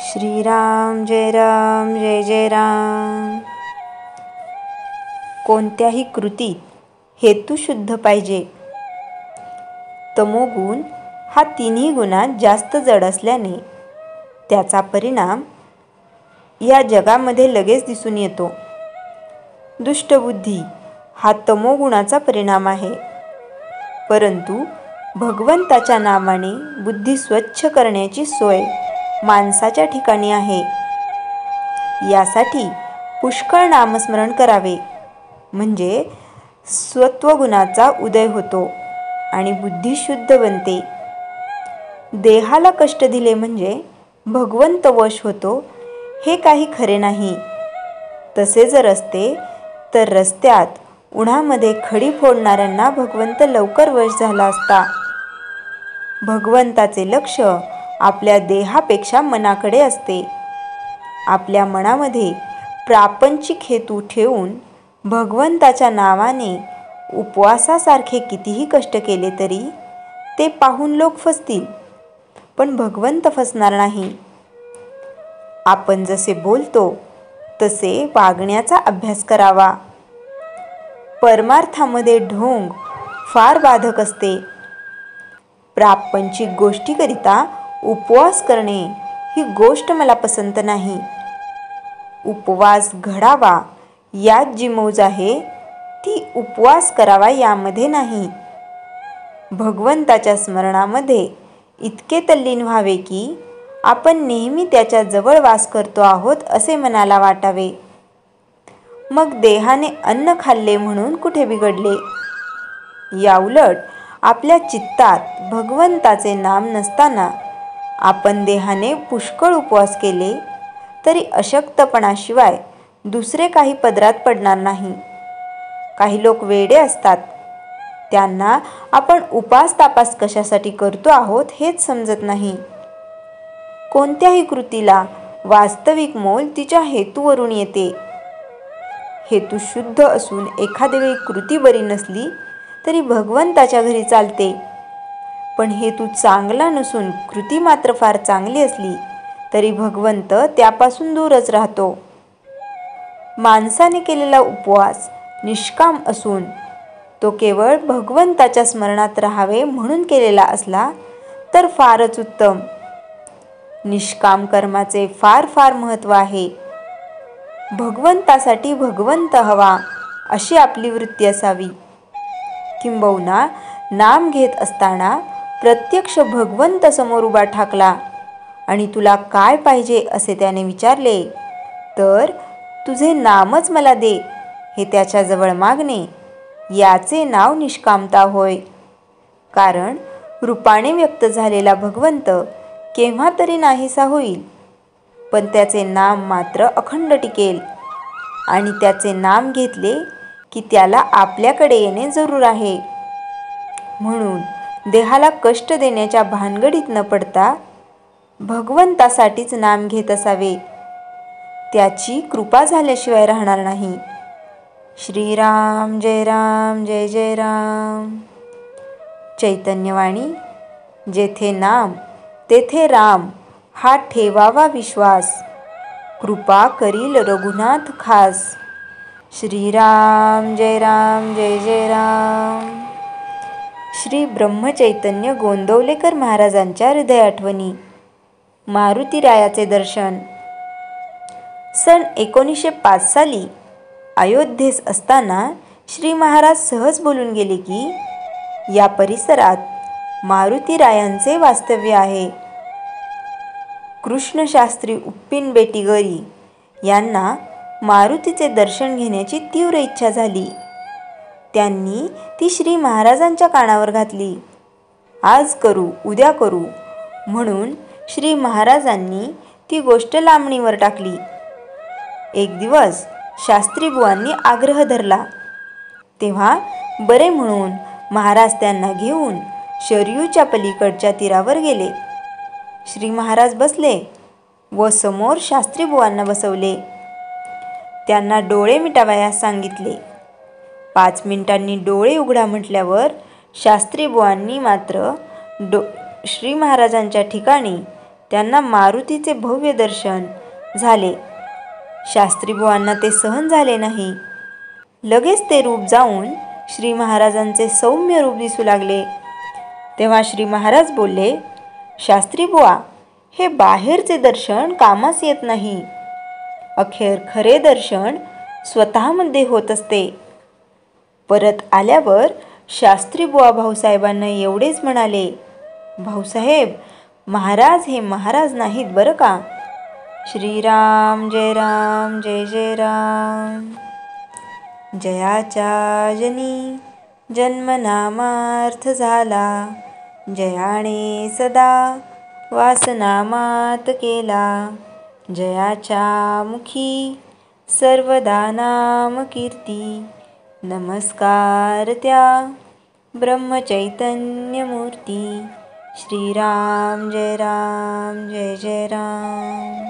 श्रीराम जय जय राम। कोणत्याही कृतीत हेतू शुद्ध पाहिजे। तमोगुण हा तिन्ही गुणात जास्त जड असल्याने त्याचा परिणाम या जगामध्ये लगेच दिसून येतो। दुष्टबुद्धी हा तमोगुणाचा परिणाम आहे, परंतु भगवंताच्या नामाने बुद्धी स्वच्छ करण्याची सोय माणसाच्या ठिकाणी आहे। यासाठी पुष्कळ नामस्मरण करावे, म्हणजे सत्वगुणाचा उदय होतो आणि बुद्धी शुद्ध बनते। देहाला कष्ट दिले म्हणजे भगवंत वश होतो हे काही खरे नाही। तसे जर असते तर रस्त्यात उन्हामध्ये खडी फोडणाऱ्यांना भगवंत लवकर वश झाला असता। भगवंताचे लक्ष आपल्या देहापेक्षा मनाकडे असते। आपल्या मनामध्ये प्रापंचिक हेतू ठेवून भगवंताच्या नावाने उपवासासारखे कितीही कष्ट केले तरी ते पाहून लोक फसतील, पण भगवंत फसणार नाही। आपण जसे बोलतो तसे वागण्याचा अभ्यास करावा। परमार्थामध्ये ढोंग फार बाधक असते। प्रापंचिक गोष्टीकरिता उपवास करणे ही गोष्ट मला पसंत नाही। उपवास घडावा यात जी मौज आहे ती उपवास करावा यामध्ये नाही। भगवंताच्या स्मरणामध्ये इतके तल्लीन व्हावे की आपण नेहमी त्याच्या जवळ वास करतो आहोत असे मनाला वाटावे। मग देहाने अन्न खाल्ले म्हणून कुठे बिघडले? याउलट आपल्या चित्तात भगवंताचे नाम नसताना आपण देहाने पुष्कळ उपवास केले तरी अशक्तपणाशिवाय दुसरे काही पदरात पडणार नाही। काही लोक वेडे असतात, त्यांना आपण उपास तापास कशासाठी करतो आहोत हेच समजत नाही। कोणत्याही कृतीला वास्तविक मोल तिच्या हेतूवरून येते। हेतू शुद्ध असून एखाद्या वेळी कृती बरी नसली तरी भगवंताच्या घरी चालते, पण हेतू चांगला नसून कृती मात्र फार चांगली असली तरी भगवंत त्यापासून दूरच राहतो। माणसाने केलेला उपवास निष्काम असून तो केवळ भगवंताच्या स्मरणात राहावे म्हणून केलेला असला तर फारच उत्तम। निष्काम कर्माचे फार फार महत्त्व आहे। भगवंतासाठी भगवंत हवा अशी आपली वृत्ती असावी। किंबहुना नाम घेत असताना प्रत्यक्ष भगवंत समोर उभा ठाकला आणि तुला काय पाहिजे असे त्याने विचारले तर तुझे नामच मला दे हे त्याच्याजवळ मागणे याचे नाव निष्कामता होय। कारण रूपाने व्यक्त झालेला भगवंत केव्हा तरी नाहीसा होईल, पण त्याचे नाम मात्र अखंड टिकेल आणि त्याचे नाम घेतले की त्याला आपल्याकडे येणे जरूर आहे। म्हणून देहाला कष्ट देण्याच्या भानगडीत न पडता भगवंतासाठीच नाम घेत असावे, त्याची कृपा झाल्याशिवाय राहणार नाही। श्रीराम जय जय राम। चैतन्यवाणी जेथे नाम तेथे राम हा ठेवावा विश्वास, कृपा करील रघुनाथ खास। श्रीराम जय जय राम। श्री ब्रह्मचैतन्य गोंदवलेकर महाराजांच्या हृदय आठवणी। मारुतीरायाचे दर्शन। सन 1905 साली अयोध्येस असताना श्री महाराज सहज बोलून गेले की या परिसरात मारुतीरायांचे वास्तव्य आहे। कृष्णशास्त्री उप्पिन बेटीगरी यांना मारुतीचे दर्शन घेण्याची तीव्र इच्छा झाली। त्यांनी ती श्री महाराजांच्या कानावर घातली। आज करू उद्या करू म्हणून श्री महाराजांनी ती गोष्ट लांबणीवर टाकली। एक दिवस शास्त्रीबुवांनी आग्रह धरला, तेव्हा बरे म्हणून महाराज त्यांना घेऊन शरयूच्या पलीकडच्या तीरावर गेले। श्री महाराज बसले व समोर शास्त्रीबुवांना बसवले। त्यांना डोळे मिटावयास सांगितले। 5 मिनिटांनी डोळे उघडा म्हटल्यावर शास्त्रीबुवांनी मात्र श्री महाराजांच्या ठिकाणी त्यांना मारुतीचे भव्य दर्शन झाले. शास्त्रीबुवांना ते सहन झाले नाही. लगेच ते रूप जाऊन श्री महाराजांचे सौम्य रूप दिसू लागले. तेव्हा श्री महाराज बोलले, शास्त्रीबुवा, हे बाहेरचे दर्शन कामास येत नाही. अखेर खरे दर्शन स्वतःमध्ये होत असते. परत आल्यावर शास्त्रीबुवा भाऊसाहेबांना एवढेच म्हणाले, भाऊसाहेब, महाराज हे महाराज नाहीत बरं का. श्रीराम जय राम जय जय राम. जयाच्या जनी जन्मनामार्थ झाला, जयाने सदा वासनामात केला. जयाच्या मुखी सर्वदा नाम कीर्ती, नमस्कार त्या ब्रह्मचैतन्य मूर्ती. श्रीराम जय राम जय जय राम.